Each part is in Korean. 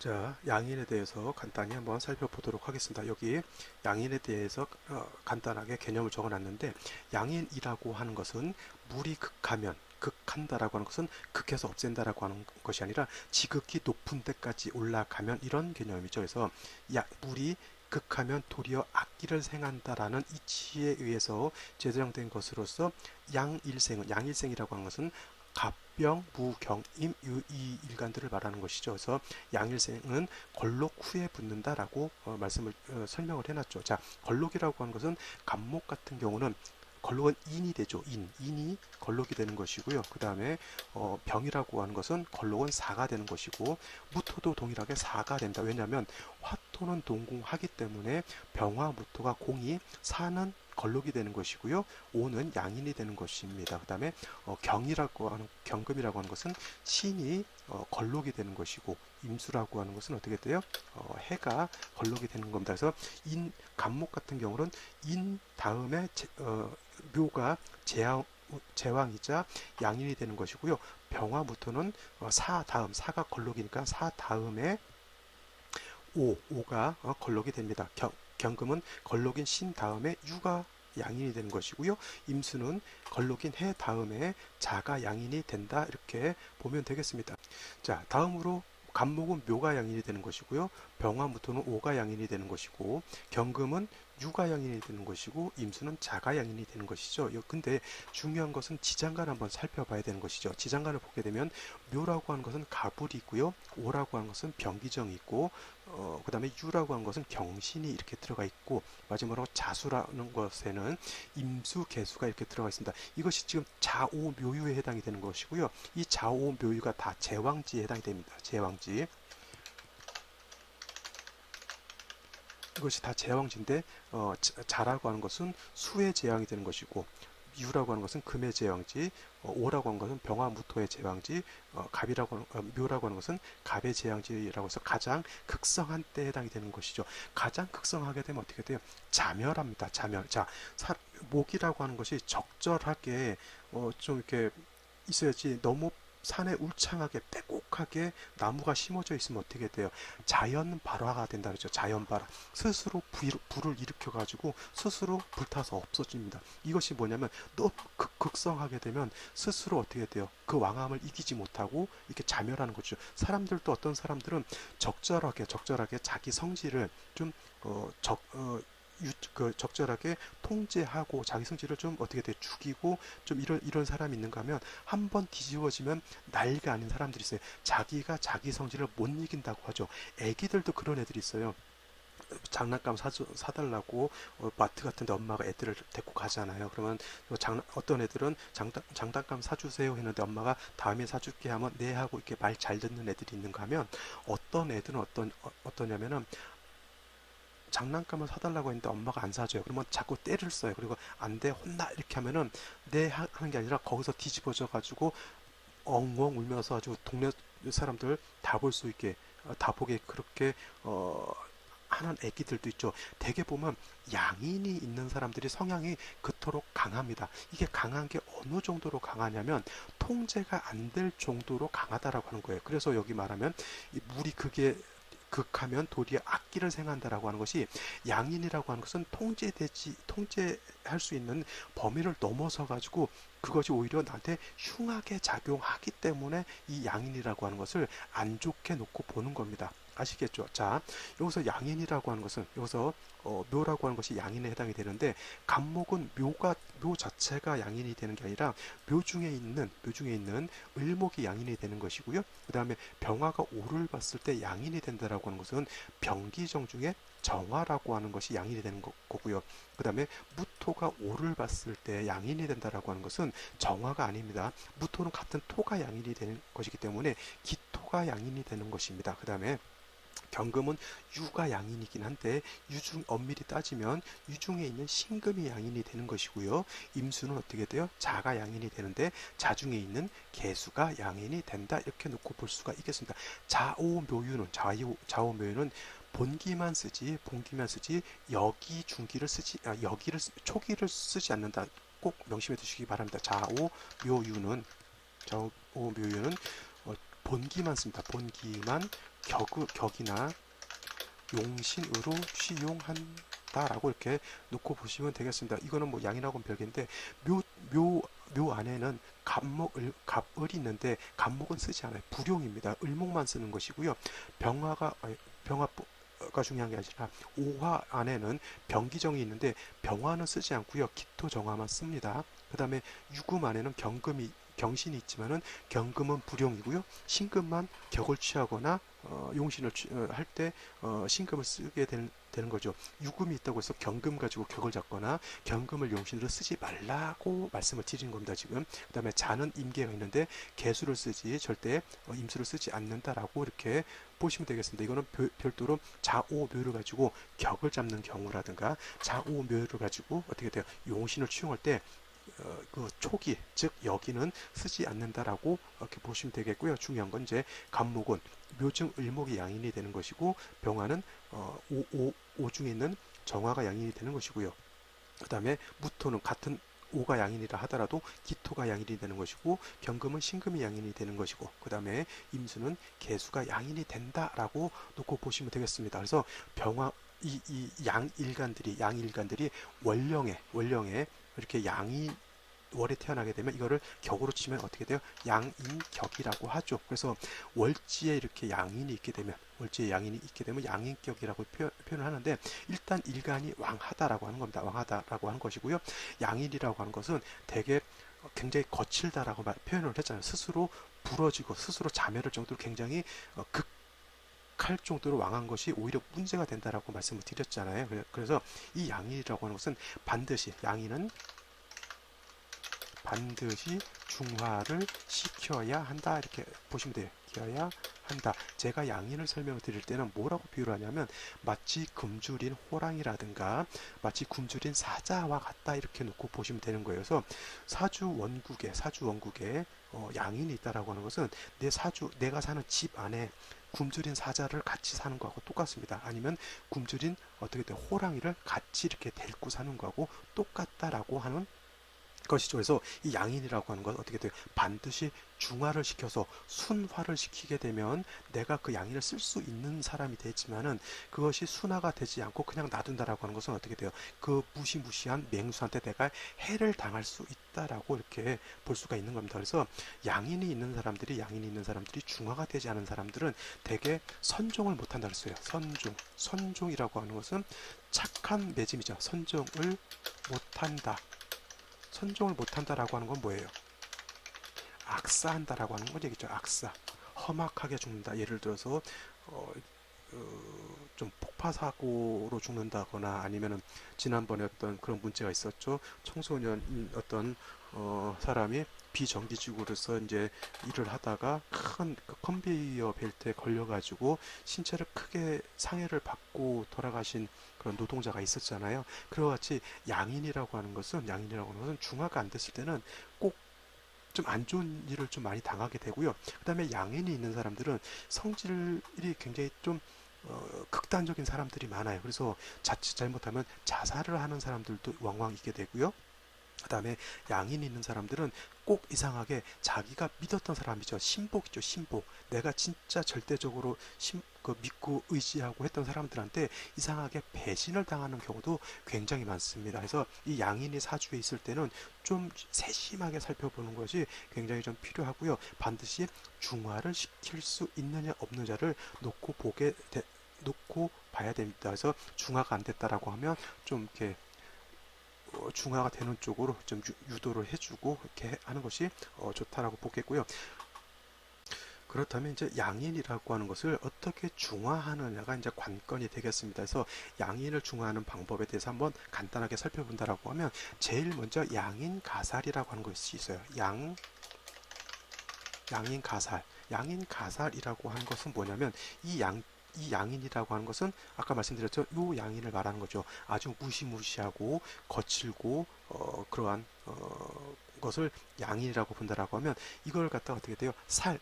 자, 양인에 대해서 간단히 한번 살펴보도록 하겠습니다. 여기 양인에 대해서 간단하게 개념을 적어놨는데, 양인이라고 하는 것은 물이 극하면, 극한다라고 하는 것은 극해서 없앤다라고 하는 것이 아니라 지극히 높은 데까지 올라가면, 이런 개념이죠. 그래서 물이 극하면 도리어 악기를 생한다라는 이치에 의해서 제정된 것으로서 양일생이라고 하는 것은 갑병, 무, 경, 임, 이 일간들을 말하는 것이죠. 그래서 양일생은 걸록 후에 붙는다라고 설명을 해놨죠. 자, 걸록이라고 하는 것은 갑목 같은 경우는 걸록은 인이 되죠. 인이 걸록이 되는 것이고요. 그 다음에 병이라고 하는 것은 걸록은 사가 되는 것이고, 무토도 동일하게 사가 된다. 왜냐하면 화토는 동공하기 때문에 병화 무토가 공이, 사는 걸록이 되는 것이고요. 오는 양인이 되는 것입니다. 그 다음에 경금이라고 하는 것은 신이 걸록이 되는 것이고, 임수라고 하는 것은 어떻게 돼요? 해가 걸록이 되는 겁니다. 그래서 간목 같은 경우는 인 다음에 묘가 제왕이자 양인이 되는 것이고요. 병화무토는 사가 걸록이니까 사 다음에 오가 걸록이 됩니다. 경금은 걸록인 신 다음에 유가 양인이 되는 것이고요. 임수는 걸록인 해 다음에 자가 양인이 된다. 이렇게 보면 되겠습니다. 자, 다음으로 간목은 묘가 양인이 되는 것이고요. 병화무토는 오가 양인이 되는 것이고, 경금은 유가 양인이 되는 것이고, 임수는 자가 양인이 되는 것이죠. 근데 중요한 것은 지장간 한번 살펴봐야 되는 것이죠. 지장간을 보게 되면 묘라고 하는 것은 가불이 있고요. 오라고 하는 것은 병기정이 있고, 그 다음에 유라고 하는 것은 경신이 이렇게 들어가 있고, 마지막으로 자수라는 것에는 임수, 개수가 이렇게 들어가 있습니다. 이것이 지금 자오묘유에 해당이 되는 것이고요. 이 자오묘유가 다 제왕지에 해당이 됩니다. 제왕지. 이것이 다 제왕지인데, 자라고 하는 것은 수의 제왕이 되는 것이고, 유라고 하는 것은 금의 제왕지, 오라고 하는 것은 병화무토의 제왕지, 묘라고 하는 것은 갑의 제왕지라고 해서 가장 극성한 때에 해당이 되는 것이죠. 가장 극성하게 되면 어떻게 돼요? 자멸합니다. 자멸. 자, 목이라고 하는 것이 적절하게 좀 이렇게 있어야지, 너무 산에 울창하게 빼곡하게 나무가 심어져 있으면 어떻게 돼요? 자연 발화가 된다 그러죠. 자연 발화. 스스로 불을 일으켜 가지고 스스로 불타서 없어집니다. 이것이 뭐냐면 너무 극성하게 되면 스스로 어떻게 돼요? 그 왕함을 이기지 못하고 이렇게 자멸하는 거죠. 사람들도, 어떤 사람들은 적절하게 자기 성질을 좀 적절하게 통제하고 자기 성질을 좀 어떻게 돼 죽이고, 좀 이런 사람이 있는가 하면, 한번 뒤집어지면 난리가 아닌 사람들이 있어요. 자기가 자기 성질을 못 이긴다고 하죠. 애기들도 그런 애들이 있어요. 장난감 사달라고 마트 같은 데 엄마가 애들을 데리고 가잖아요. 그러면 어떤 애들은 장난감 사주세요 했는데 엄마가 다음에 사줄게 하면 네 하고 이렇게 말 잘 듣는 애들이 있는가 하면, 어떤 애들은 어떠냐면은 장난감을 사달라고 했는데 엄마가 안 사줘요. 그러면 자꾸 때를 써요. 그리고 안 돼, 혼나, 이렇게 하면은 네 하는 게 아니라 거기서 뒤집어져 가지고 엉엉 울면서 아주 동네 사람들 다 볼 수 있게, 다 보게 그렇게 하는 애기들도 있죠. 대개 보면 양인이 있는 사람들이 성향이 그토록 강합니다. 이게 강한 게 어느 정도로 강하냐면 통제가 안 될 정도로 강하다라고 하는 거예요. 그래서 여기 말하면 이 물이 그게 극하면 도리어 악기를 생한다라고 하는 것이, 양인이라고 하는 것은 통제할 수 있는 범위를 넘어서 가지고 그것이 오히려 나한테 흉하게 작용하기 때문에 이 양인이라고 하는 것을 안 좋게 놓고 보는 겁니다. 아시겠죠? 자, 여기서 양인이라고 하는 것은, 여기서 묘라고 하는 것이 양인에 해당이 되는데, 간목은 묘 자체가 양인이 되는 게 아니라 묘 중에 있는 을목이 양인이 되는 것이고요. 그 다음에 병화가 오를 봤을 때 양인이 된다라고 하는 것은 병기정 중에 정화라고 하는 것이 양인이 되는 거고요. 그 다음에 무토가 오를 봤을 때 양인이 된다라고 하는 것은 정화가 아닙니다. 무토는 같은 토가 양인이 되는 것이기 때문에 기토가 양인이 되는 것입니다. 그 다음에 경금은 유가 양인이긴 한데, 엄밀히 따지면 유중에 있는 신금이 양인이 되는 것이고요. 임수는 어떻게 돼요? 자가 양인이 되는데 자중에 있는 개수가 양인이 된다. 이렇게 놓고 볼 수가 있겠습니다. 좌오묘유는 본기만 쓰지 초기를 쓰지 않는다. 꼭 명심해 두시기 바랍니다. 좌오묘유는 본기만 씁니다. 본기만 격이나 용신으로 시용한다라고 이렇게 놓고 보시면 되겠습니다. 이거는 뭐 양이라고는 별개인데 묘, 묘 안에는 갑을이 있는데 갑목은 쓰지 않아요. 불용입니다. 을목만 쓰는 것이고요. 병화가 중요한 게 아니라 오화 안에는 병기정이 있는데 병화는 쓰지 않고요. 기토정화만 씁니다. 그 다음에 유금 안에는 경신이 있지만은 경금은 불용이고요. 신금만 격을 취하거나 용신을 할 때 신금을 쓰게 되는 거죠. 유금이 있다고 해서 경금 가지고 격을 잡거나 경금을 용신으로 쓰지 말라고 말씀을 드리는 겁니다. 지금 그 다음에 자는 임계가 있는데 개수를 쓰지 절대 임수를 쓰지 않는다라고 이렇게 보시면 되겠습니다. 이거는 별도로 자오묘를 가지고 격을 잡는 경우라든가 자오묘를 가지고 어떻게 돼요? 용신을 취용할 때 그 초기 즉 여기는 쓰지 않는다라고 이렇게 보시면 되겠고요. 중요한 건 이제 간목은 묘증 을목이 양인이 되는 것이고 병화는 오중에 있는 정화가 양인이 되는 것이고요. 그 다음에 무토는 같은 오가 양인이라 하더라도 기토가 양인이 되는 것이고 경금은 신금이 양인이 되는 것이고 그 다음에 임수는 개수가 양인이 된다라고 놓고 보시면 되겠습니다. 그래서 병화 이 양일간들이 원령에 이렇게 양이 월에 태어나게 되면 이거를 격으로 치면 어떻게 돼요? 양인격이라고 하죠. 그래서 월지에 이렇게 양인이 있게 되면 양인격이라고 표현을 하는데 일단 일간이 왕하다라고 하는 겁니다. 왕하다라고 하는 것이고요. 양인이라고 하는 것은 되게 굉장히 거칠다라고 표현을 했잖아요. 스스로 부러지고 스스로 자멸할 정도로 굉장히 극할 정도로 왕한 것이 오히려 문제가 된다라고 말씀을 드렸잖아요. 그래서 이 양인이라고 하는 것은 양인은 반드시 중화를 시켜야 한다 이렇게 보시면 돼요. 시켜야 한다. 제가 양인을 설명을 드릴 때는 뭐라고 비유를 하냐면 마치 굶주린 호랑이라든가 마치 굶주린 사자와 같다 이렇게 놓고 보시면 되는 거예요. 그래서 사주 원국에 양인이 있다라고 하는 것은 내가 사는 집 안에 굶주린 사자를 같이 사는 거하고 똑같습니다. 아니면 굶주린 어떻게 돼 호랑이를 같이 이렇게 데리고 사는 거하고 똑같다라고 하는 것이죠. 그래서 이 양인이라고 하는 건 어떻게 돼요? 반드시 중화를 시켜서 순화를 시키게 되면 내가 그 양인을 쓸 수 있는 사람이 되지만은 그것이 순화가 되지 않고 그냥 놔둔다라고 하는 것은 어떻게 돼요? 그 무시무시한 맹수한테 내가 해를 당할 수 있다라고 이렇게 볼 수가 있는 겁니다. 그래서 양인이 있는 사람들이 중화가 되지 않은 사람들은 대개 선종을 못한다 그랬어요. 선종이라고 하는 것은 착한 매짐이죠. 선종을 못한다라고 하는 건 뭐예요? 악사한다라고 하는 건 얘기죠. 악사. 험악하게 죽는다. 예를 들어서 좀 폭파사고로 죽는다거나 아니면은 지난번에 어떤 그런 문제가 있었죠. 청소년 어떤 사람이 비정규직으로서 이제 일을 하다가 큰 그 컨베이어 벨트에 걸려가지고 신체를 크게 상해를 받고 돌아가신 그런 노동자가 있었잖아요. 그와 같이 양인이라고 하는 것은 중화가 안 됐을 때는 꼭 좀 안 좋은 일을 좀 많이 당하게 되고요. 그 다음에 양인이 있는 사람들은 성질이 굉장히 좀 극단적인 사람들이 많아요. 그래서 자칫 잘못하면 자살을 하는 사람들도 왕왕 있게 되고요. 그 다음에 양인이 있는 사람들은 꼭 이상하게 자기가 믿었던 사람이죠. 신복이죠. 신복. 내가 진짜 절대적으로 믿고 의지하고 했던 사람들한테 이상하게 배신을 당하는 경우도 굉장히 많습니다. 그래서 이 양인이 사주에 있을 때는 좀 세심하게 살펴보는 것이 굉장히 좀 필요하고요. 반드시 중화를 시킬 수 있느냐 없느냐를 놓고 봐야 됩니다. 그래서 중화가 안 됐다라고 하면 좀 이렇게 중화가 되는 쪽으로 좀 유도를 해주고 이렇게 하는 것이 좋다라고 보겠고요. 그렇다면 이제 양인이라고 하는 것을 어떻게 중화하느냐가 이제 관건이 되겠습니다. 그래서 양인을 중화하는 방법에 대해서 한번 간단하게 살펴본다라고 하면 제일 먼저 양인가살이라고 하는 것이 있어요. 양인가살이라고 하는 것은 뭐냐면 이 양인이라고 하는 것은 아까 말씀드렸죠. 요 양인을 말하는 거죠. 아주 무시무시하고 거칠고 그러한 것을 양인이라고 본다라고 하면 이걸 갖다가 어떻게 돼요?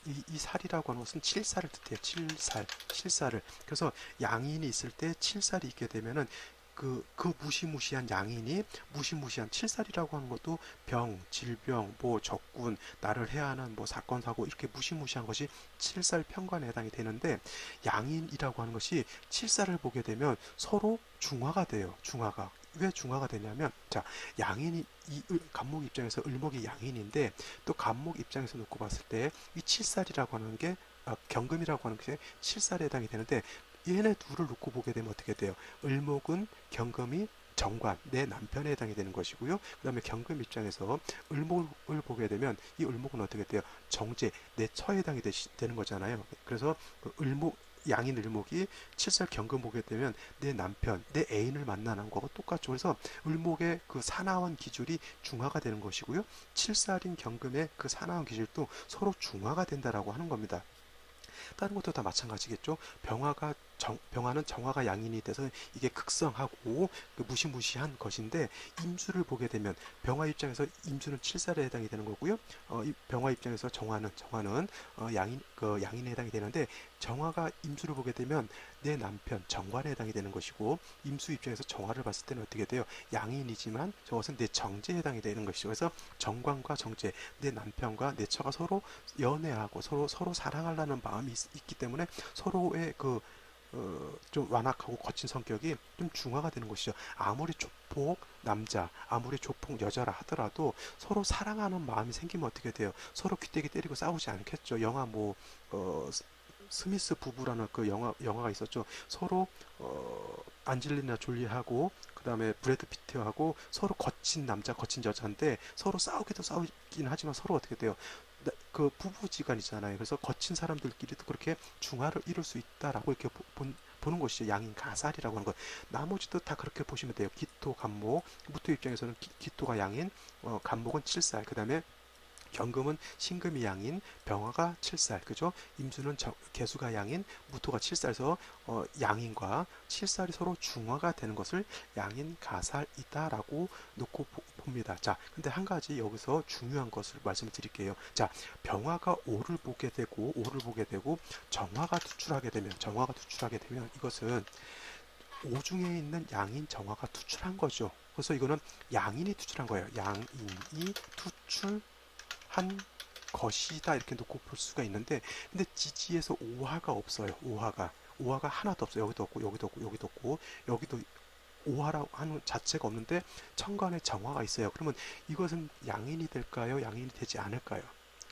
이 살이라고 하는 것은 칠살을 뜻해요. 칠살을. 그래서 양인이 있을 때 칠살이 있게 되면은 그 무시무시한 양인이 무시무시한 칠살이라고 하는 것도 병, 질병, 뭐 적군, 나를 해야 하는 뭐 사건, 사고 이렇게 무시무시한 것이 칠살 편관에 해당이 되는데 양인이라고 하는 것이 칠살을 보게 되면 서로 중화가 돼요. 중화가. 왜 중화가 되냐면 자 양인이 이 간목 입장에서 을목이 양인인데 또 간목 입장에서 놓고 봤을 때 이 칠살이라고 하는 게 경금이라고 하는 게 칠살에 해당이 되는데 얘네 둘을 놓고 보게 되면 어떻게 돼요? 을목은 경금이 정관, 내 남편에 해당이 되는 것이고요. 그 다음에 경금 입장에서 을목을 보게 되면 이 을목은 어떻게 돼요? 정제, 내 처에 해당이 되는 거잖아요. 그래서 그 을목, 양인 을목이 칠살 경금 보게 되면 내 남편, 내 애인을 만나는 거하고 똑같죠. 그래서 을목의 그 사나운 기줄이 중화가 되는 것이고요. 칠살인 경금의 그 사나운 기줄도 서로 중화가 된다라고 하는 겁니다. 다른 것도 다 마찬가지겠죠. 병화는 정화가 양인이 돼서 이게 극성하고 그 무시무시한 것인데 임수를 보게 되면 병화 입장에서 임수는 칠살에 해당이 되는 거고요. 이 병화 입장에서 정화는 양인에 해당이 되는데 정화가 임수를 보게 되면 내 남편 정관에 해당이 되는 것이고 임수 입장에서 정화를 봤을 때는 어떻게 돼요? 양인이지만 저것은 내 정제에 해당이 되는 것이죠. 그래서 정관과 정제, 내 남편과 내 처가 서로 연애하고 서로 사랑하려는 마음이 있기 때문에 서로의 좀 완악하고 거친 성격이 좀 중화가 되는 것이죠. 아무리 조폭 남자, 아무리 조폭 여자라 하더라도 서로 사랑하는 마음이 생기면 어떻게 돼요? 서로 귀때기 때리고 싸우지 않겠죠. 영화 스미스 부부라는 그 영화가 있었죠. 서로 안젤리나 졸리하고 그 다음에 브래드 피트하고 서로 거친 남자, 거친 여자인데 서로 싸우기도 싸우긴 하지만 서로 어떻게 돼요? 그 부부지간이잖아요. 그래서 거친 사람들끼리도 그렇게 중화를 이룰 수 있다라고 이렇게 보는 것이죠. 양인 가살이라고 하는 것. 나머지도 다 그렇게 보시면 돼요. 기토, 간목. 무토 입장에서는 기토가 양인, 간목은 칠살. 그 다음에 경금은 신금이 양인, 병화가 칠살, 그죠? 임수는 개수가 양인, 무토가 칠살에서 양인과 칠살이 서로 중화가 되는 것을 양인 가살이다라고 놓고 봅니다. 자, 근데 한 가지 여기서 중요한 것을 말씀을 드릴게요. 자, 병화가 오를 보게 되고 정화가 투출하게 되면 이것은 오중에 있는 양인 정화가 투출한 거죠. 그래서 이거는 양인이 투출한 거예요. 양인이 투출 한 것이다 이렇게 놓고 볼 수가 있는데 근데 지지에서 오화가 없어요. 오화가 하나도 없어요. 여기도 없고 여기도 없고 여기도 없고 여기도 오화라고 하는 자체가 없는데 천간에 정화가 있어요. 그러면 이것은 양인이 될까요? 양인이 되지 않을까요?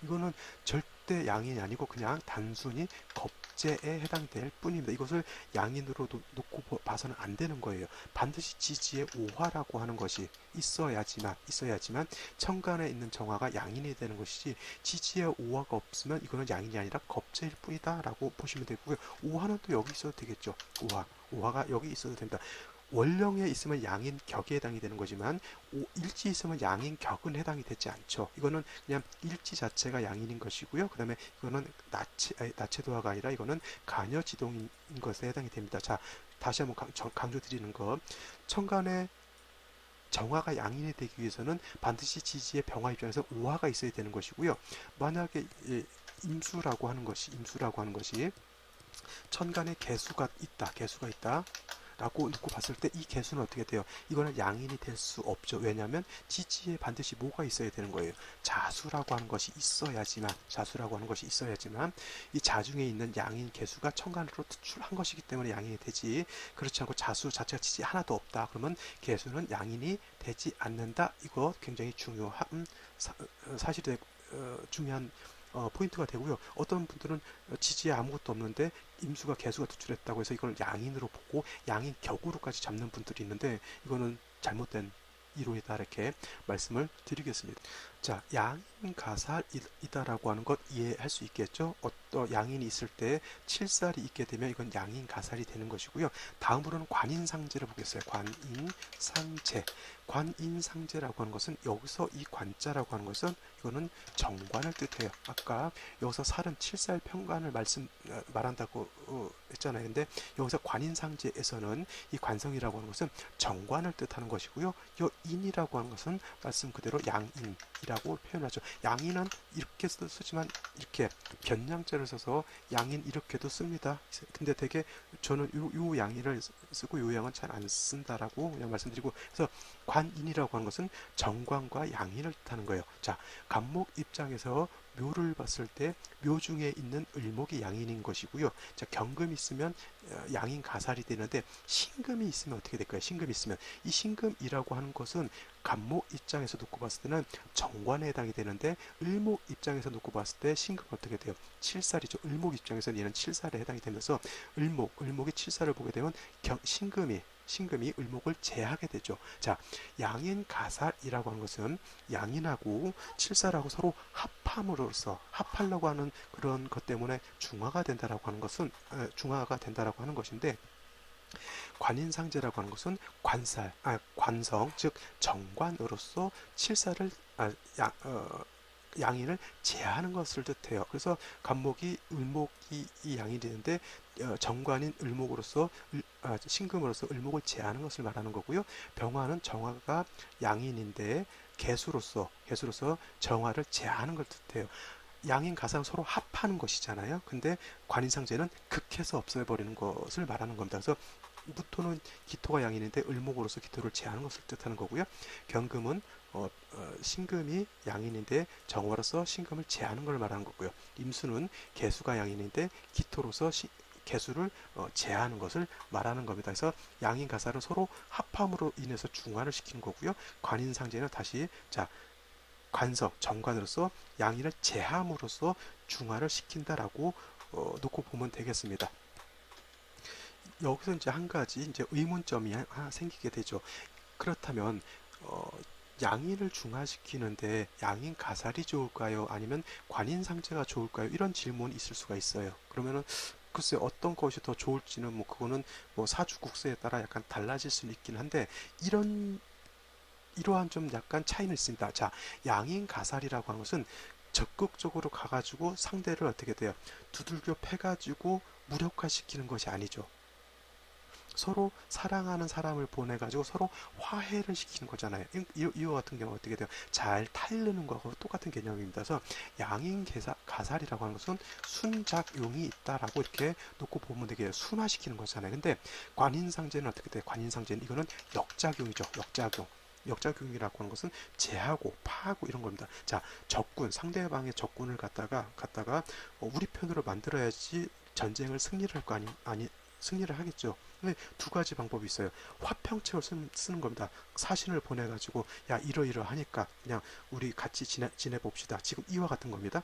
이거는 절대 양인이 아니고 그냥 단순히 겁재에 해당될 뿐입니다. 이것을 양인으로 놓고 봐서는 안 되는 거예요. 반드시 지지에 오화라고 하는 것이 있어야지만 천간에 있는 정화가 양인이 되는 것이지 지지에 오화가 없으면 이거는 양인이 아니라 겁재일 뿐이다라고 보시면 되고요. 오화는 또 여기 있어도 되겠죠. 오화가 여기 있어도 됩니다. 원령에 있으면 양인 격에 해당이 되는 거지만 일지 있으면 양인 격은 해당이 되지 않죠. 이거는 그냥 일지 자체가 양인인 것이고요. 그 다음에 이거는 나체도화가 아니라 이거는 간여지동인 것에 해당이 됩니다. 자, 다시 한번 강조 드리는 것. 천간에 정화가 양인이 되기 위해서는 반드시 지지의 병화 입장에서 오화가 있어야 되는 것이고요. 만약에 임수라고 하는 것이 천간에 개수가 있다. 라고 놓고 봤을 때 이 개수는 어떻게 돼요? 이거는 양인이 될 수 없죠. 왜냐하면 지지에 반드시 뭐가 있어야 되는 거예요. 자수라고 하는 것이 있어야지만 이 자중에 있는 양인 개수가 천간으로 투출한 것이기 때문에 양인이 되지 그렇지 않고 자수 자체가 지지에 하나도 없다. 그러면 개수는 양인이 되지 않는다. 이거 굉장히 중요한 사실에 중요한 포인트가 되고요. 어떤 분들은 지지에 아무것도 없는데 임수가 개수가 투출했다고 해서 이걸 양인으로 보고 양인 격으로까지 잡는 분들이 있는데 이거는 잘못된 이론이다 이렇게 말씀을 드리겠습니다. 자, 양인 가살이다라고 하는 것 이해할 수 있겠죠? 어떤 양인이 있을 때 칠살이 있게 되면 이건 양인 가살이 되는 것이고요. 다음으로는 관인상제를 보겠어요. 관인상제라고 하는 것은 여기서 이 관자라고 하는 것은 이거는 정관을 뜻해요. 아까 여기서 살은 칠살 편관을 말한다고 했잖아요. 근데 여기서 관인상제에서는 이 관성이라고 하는 것은 정관을 뜻하는 것이고요. 이 인이라고 하는 것은 말씀 그대로 양인이라고 표현하죠. 양인은 이렇게 쓰지만 이렇게 변양자를 써서 양인 이렇게도 씁니다. 근데 되게 저는 요 양인을 쓰고 요양은 잘 안 쓴다라고 그냥 말씀드리고, 그래서 관인이라고 하는 것은 정관과 양인을 뜻하는 거예요. 자, 간목 입장에서 묘를 봤을 때 묘 중에 있는 을목이 양인인 것이고요. 자, 경금이 있으면 양인 가살이 되는데, 신금이 있으면 어떻게 될까요? 신금이 있으면 이 신금이라고 하는 것은 간목 입장에서 놓고 봤을 때는 정관에 해당이 되는데, 을목 입장에서 놓고 봤을 때 신금은 어떻게 돼요? 칠살이죠. 을목 입장에서는 얘는 칠살에 해당이 되면서 을목이 칠살을 보게 되면 신금이 을목을 제하게 되죠. 자, 양인 가살이라고 하는 것은 양인하고 칠살하고 서로 합하려고 하는 그런 것 때문에 중화가 된다라고 하는 것인데, 관인상제라고 하는 것은 관성, 즉 정관으로서 칠사를 양인을 제하는 것을 뜻해요. 그래서 간목이 을목이 이 양이 되는데, 정관인 을목으로서 신금으로서 을목을 제하는 것을 말하는 거고요. 병화는 정화가 양인인데 개수로서 정화를 제하는 걸 뜻해요. 양인 가상 서로 합하는 것이잖아요. 근데 관인상제는 극해서 없애버리는 것을 말하는 겁니다. 그래서 무토는 기토가 양인인데 을목으로서 기토를 제하는 것을 뜻하는 거고요. 경금은 신금이 양인인데 정화로서 신금을 제하는 걸 말하는 거고요. 임수는 개수가 양인인데 기토로서 개수를 제하는 것을 말하는 겁니다. 그래서 양인 가살은 서로 합함으로 인해서 중화를 시키는 거고요. 관인상제는 다시 관성, 정관으로서 양인을 제함으로써 중화를 시킨다라고 놓고 보면 되겠습니다. 여기서 이제 한 가지 이제 의문점이 하나 생기게 되죠. 그렇다면 양인을 중화시키는데 양인 가살이 좋을까요? 아니면 관인상제가 좋을까요? 이런 질문이 있을 수가 있어요. 그러면은 글쎄 어떤 것이 더 좋을지는 뭐 그거는 뭐 사주국세에 따라 약간 달라질 수는 있긴 한데, 이러한 좀 약간 차이는 있습니다. 자, 양인 가살이라고 하는 것은 적극적으로 가가지고 상대를 어떻게 돼요? 두들겨 패가지고 무력화시키는 것이 아니죠. 서로 사랑하는 사람을 보내가지고 서로 화해를 시키는 거잖아요. 이와 같은 경우 어떻게 돼요? 잘 타이르는 거하고 똑같은 개념입니다. 그래서 양인 가살이라고 하는 것은 순작용이 있다라고 이렇게 놓고 보면 되게 순화시키는 거잖아요. 근데 관인상제는 어떻게 돼요? 관인상제는 이거는 역작용이죠. 역작용이라고 하는 것은 제하고 파하고 이런 겁니다. 자, 상대방의 적군을 갖다가 우리 편으로 만들어야지 전쟁을 승리를 할 거 승리를 하겠죠. 근데 두 가지 방법이 있어요. 화평책을 쓰는 겁니다. 사신을 보내가지고 야 이러이러하니까 그냥 우리 같이 지내봅시다. 지금 이와 같은 겁니다.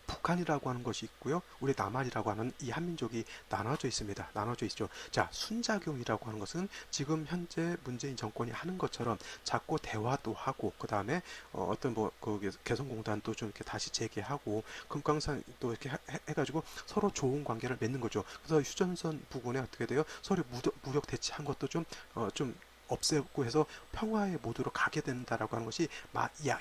북한이라고 하는 것이 있고요. 우리 남한이라고 하는 이 한민족이 나눠져 있습니다. 나눠져 있죠. 자, 순작용이라고 하는 것은 지금 현재 문재인 정권이 하는 것처럼 자꾸 대화도 하고, 그 다음에 어떤 그 개성공단도 좀 이렇게 다시 재개하고, 금강산도 이렇게 해가지고 서로 좋은 관계를 맺는 거죠. 그래서 휴전선 부근에 어떻게 돼요? 서로 무력 대치한 것도 좀 없애고 해서 평화의 모드로 가게 된다라고 하는 것이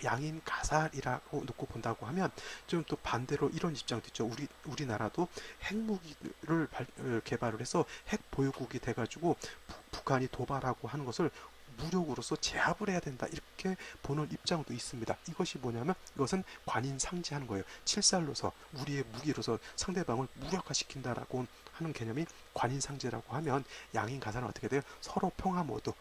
양인 가살이라고 놓고 본다고 하면, 좀 또 반대로 이런 입장도 있죠. 우리나라도 핵무기를 개발을 해서 핵 보유국이 돼가지고 북한이 도발하고 하는 것을 무력으로서 제압을 해야 된다, 이렇게 보는 입장도 있습니다. 이것이 뭐냐면 이것은 관인상제하는 거예요. 칠살로서 우리의 무기로서 상대방을 무력화시킨다라고 하는 개념이 관인상제라고 하면, 양인 가살은 어떻게 돼요? 서로 평화 모드,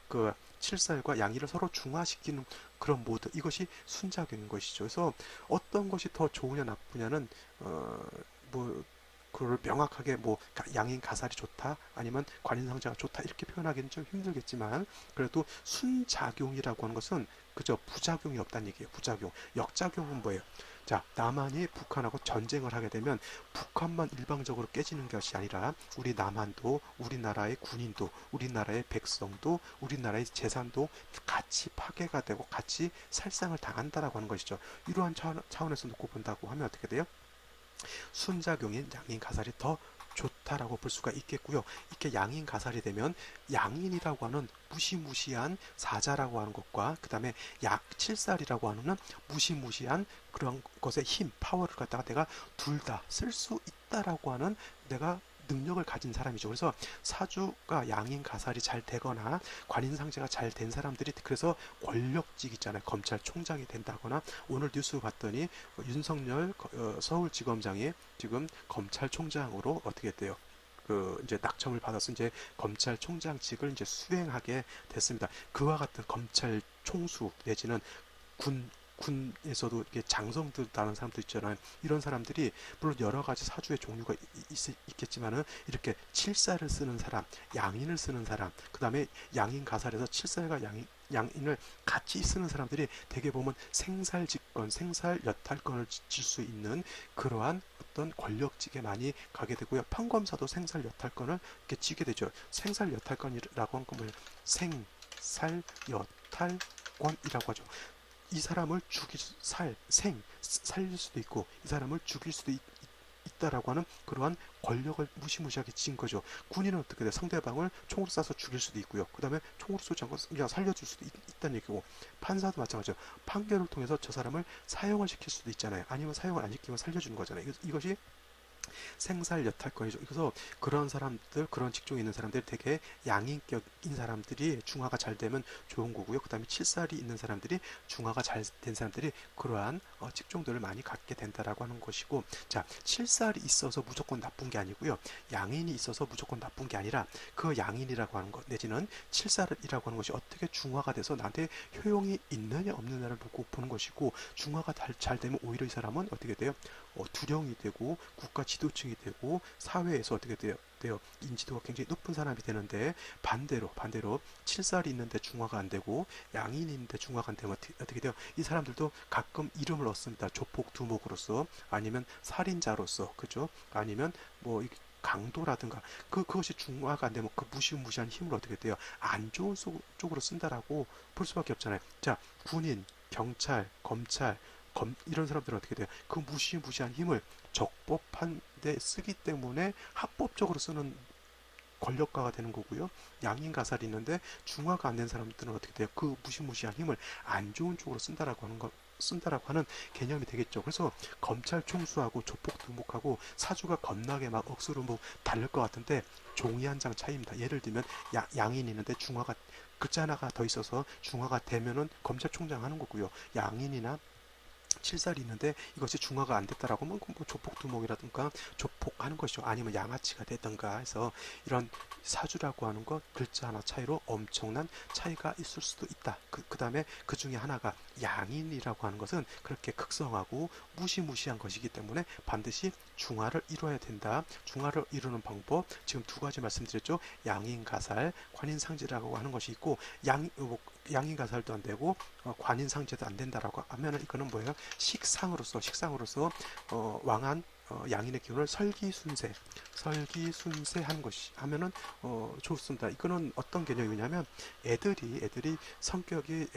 그 칠살과 양이를 서로 중화시키는 그런 모드, 이것이 순작용인 것이죠. 그래서 어떤 것이 더 좋으냐 나쁘냐는 뭐 그걸 명확하게 뭐 양인 가살이 좋다 아니면 관인상제가 좋다 이렇게 표현하기는 좀 힘들겠지만, 그래도 순작용이라고 하는 것은 그저 부작용이 없다는 얘기예요. 부작용. 역작용은 뭐예요? 자, 남한이 북한하고 전쟁을 하게 되면 북한만 일방적으로 깨지는 것이 아니라 우리 남한도, 우리나라의 군인도, 우리나라의 백성도, 우리나라의 재산도 같이 파괴가 되고 같이 살상을 당한다라고 하는 것이죠. 이러한 차원에서 놓고 본다고 하면 어떻게 돼요? 순작용인 양인 가살이 더 좋다라고 볼 수가 있겠고요. 이렇게 양인 가살이 되면 양인이라고 하는 무시무시한 사자라고 하는 것과, 그 다음에 칠살이라고 하는 무시무시한 그런 것의 힘, 파워를 갖다가 내가 둘 다 쓸 수 있다라고 하는 내가 능력을 가진 사람이죠. 그래서 사주가 양인 가살이 잘 되거나 관인상제가 잘 된 사람들이, 그래서 권력직 있잖아요. 검찰총장이 된다거나, 오늘 뉴스 봤더니 윤석열 서울지검장이 지금 검찰총장으로 어떻게 돼요? 그 이제 낙점을 받아서 이제 검찰총장직을 이제 수행하게 됐습니다. 그와 같은 검찰 총수 내지는 군 군에서도 이렇게 장성들 다는 사람도 있잖아요. 이런 사람들이 물론 여러 가지 사주의 종류가 있겠지만은 이렇게 칠사를 쓰는 사람, 양인을 쓰는 사람, 그 다음에 양인 가살에서 칠사가 양인을 같이 쓰는 사람들이 대개 보면 생살직권, 생살여탈권을 질 수 있는 그러한 어떤 권력직에 많이 가게 되고요. 판검사도 생살여탈권을 이렇게 지게 되죠. 생살여탈권이라고 하는 건 뭐예요? 생살여탈권이라고 하죠. 이 사람을 살릴 수도 있고 이 사람을 죽일 수도 있다라고 하는 그러한 권력을 무시무시하게 진 거죠. 군인은 어떻게 돼? 상대방을 총으로 쏴서 죽일 수도 있고요. 그 다음에 총으로 쏘지 않고 그냥 살려줄 수도 있다는 얘기고, 판사도 마찬가지죠. 판결을 통해서 저 사람을 사형을 시킬 수도 있잖아요. 아니면 사형을 안 시키면 살려주는 거잖아요. 이것이 생살여탈권이죠. 그래서 그런 사람들, 그런 직종에 있는 사람들 되게 양인격인 사람들이 중화가 잘 되면 좋은 거고요. 그 다음에 칠살이 있는 사람들이 중화가 잘 된 사람들이 그러한 직종들을 많이 갖게 된다라고 하는 것이고, 자, 칠살이 있어서 무조건 나쁜 게 아니고요. 양인이 있어서 무조건 나쁜 게 아니라 그 양인이라고 하는 것 내지는 칠살이라고 하는 것이 어떻게 중화가 돼서 나한테 효용이 있느냐 없느냐를 보는 것이고, 중화가 잘 되면 오히려 이 사람은 어떻게 돼요? 두령이 되고 국가 지도층이 되고 사회에서 어떻게 돼요? 인지도가 굉장히 높은 사람이 되는데, 반대로 칠살이 있는데 중화가 안 되고 양인이 있는데 중화가 안 되면 어떻게 돼요? 이 사람들도 가끔 이름을 얻습니다. 조폭 두목으로서, 아니면 살인자로서, 그죠? 아니면 뭐 강도라든가, 그것이 중화가 안 되면 그 무시무시한 힘을 어떻게 돼요? 안 좋은 쪽으로 쓴다라고 볼 수밖에 없잖아요. 자, 군인, 경찰, 검찰, 이런 사람들은 어떻게 돼요? 그 무시무시한 힘을 적법한 데 쓰기 때문에 합법적으로 쓰는 권력가가 되는 거고요. 양인가살이 있는데 중화가 안 된 사람들은 어떻게 돼요? 그 무시무시한 힘을 안 좋은 쪽으로 쓴다라고 하는 개념이 되겠죠. 그래서 검찰 총수하고 조폭 두목하고 사주가 겁나게 막 억수로 뭐 다를 것 같은데 종이 한 장 차이입니다. 예를 들면 양인이 있는데 중화가 글자 하나가 더 있어서 중화가 되면은 검찰총장 하는 거고요. 양인이나 칠살이 있는데 이것이 중화가 안 됐다라고 하면 뭐 조폭두목이라든가 조폭하는 것이죠. 아니면 양아치가 되든가 해서 이런 사주라고 하는 것 글자 하나 차이로 엄청난 차이가 있을 수도 있다. 그 다음에 그 중에 하나가 양인이라고 하는 것은 그렇게 극성하고 무시무시한 것이기 때문에 반드시 중화를 이뤄야 된다. 중화를 이루는 방법 지금 두 가지 말씀드렸죠. 양인가살, 관인상제라고 하는 것이 있고, 양인가살도 안 되고 관인상제도 안 된다라고 하면은 이거는 뭐예요? 식상으로서 왕한 양인의 기운을 설기순세한 것이 하면은 좋습니다. 이거는 어떤 개념이냐면 애들이 성격이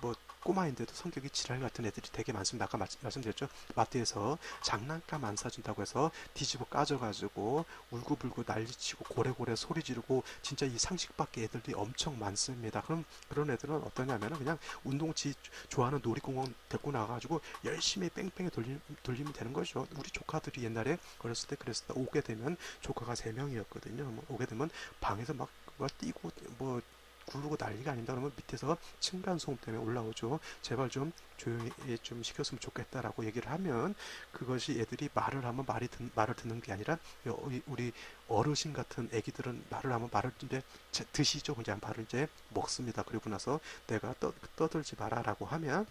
뭐 꼬마인데도 성격이 지랄 같은 애들이 되게 많습니다. 아까 말씀드렸죠. 마트에서 장난감 안 사준다고 해서 뒤집어 까져가지고 울고불고 난리치고 고래고래 소리 지르고 진짜 이 상식 밖의 애들이 엄청 많습니다. 그럼 그런 애들은 어떠냐면은 그냥 운동지 좋아하는 놀이공원 데리고 나가가지고 열심히 뺑뺑이 돌리면 되는 거죠. 우리 조카들이 옛날에 어렸을 때 그랬을 때 오게 되면 조카가 3명이었거든요. 뭐 오게 되면 방에서 막 뛰고 뭐 구르고 난리가 아닙니다. 그러면 밑에서 층간소음 때문에 올라오죠. 제발 좀 조용히 좀 시켰으면 좋겠다라고 얘기를 하면 그것이 애들이 말을 하면 말을 듣는 게 아니라 우리 어르신 같은 애기들은 말을 하면 말을 이제 드시죠. 그냥 말을 이제 먹습니다. 그리고 나서 내가 떠들지 마라라고 하면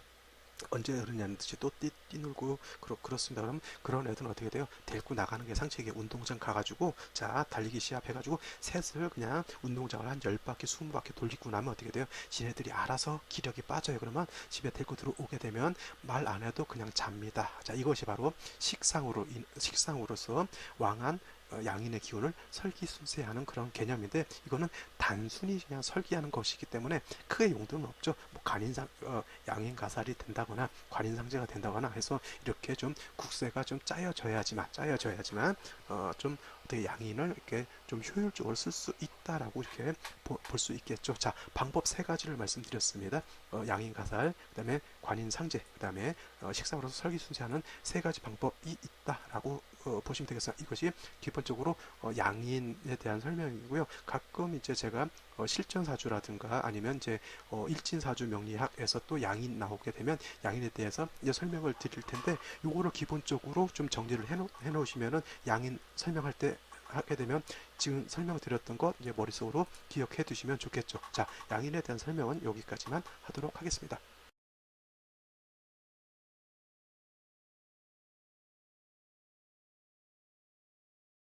언제 그러냐는 듯이 또 뛰놀고 그렇습니다. 그럼 그런 애들은 어떻게 돼요? 데리고 나가는 게 상책에 운동장 가가지고 자 달리기 시합해가지고 셋을 그냥 운동장을 한 10바퀴 20바퀴 돌리고 나면 어떻게 돼요? 지네들이 알아서 기력이 빠져요. 그러면 집에 데리고 들어오게 되면 말 안 해도 그냥 잡니다. 자, 이것이 바로 식상으로서 왕한 양인의 기운을 설기순세하는 그런 개념인데, 이거는 단순히 그냥 설기하는 것이기 때문에 크게 용도는 없죠. 뭐 양인가살이 된다거나 관인상제가 된다거나 해서 이렇게 좀 국세가 좀 짜여져야지만 좀 어떻게 양인을 이렇게 좀 효율적으로 쓸 수 있다라고 이렇게 볼 수 있겠죠. 자, 방법 세 가지를 말씀드렸습니다. 양인가살, 그다음에 관인상제, 그다음에 식상으로서 설기순세하는 세 가지 방법이 있다라고 보시면 되겠습니다. 이것이 기본적으로 양인에 대한 설명이고요. 가끔 이제 제가 실전사주라든가 아니면 이제 일진사주 명리학에서 또 양인 나오게 되면 양인에 대해서 이제 설명을 드릴 텐데, 요거를 기본적으로 좀 정리를 해놓으시면은 양인 설명할 때 하게 되면 지금 설명드렸던 것 이제 머릿속으로 기억해 두시면 좋겠죠. 자, 양인에 대한 설명은 여기까지만 하도록 하겠습니다.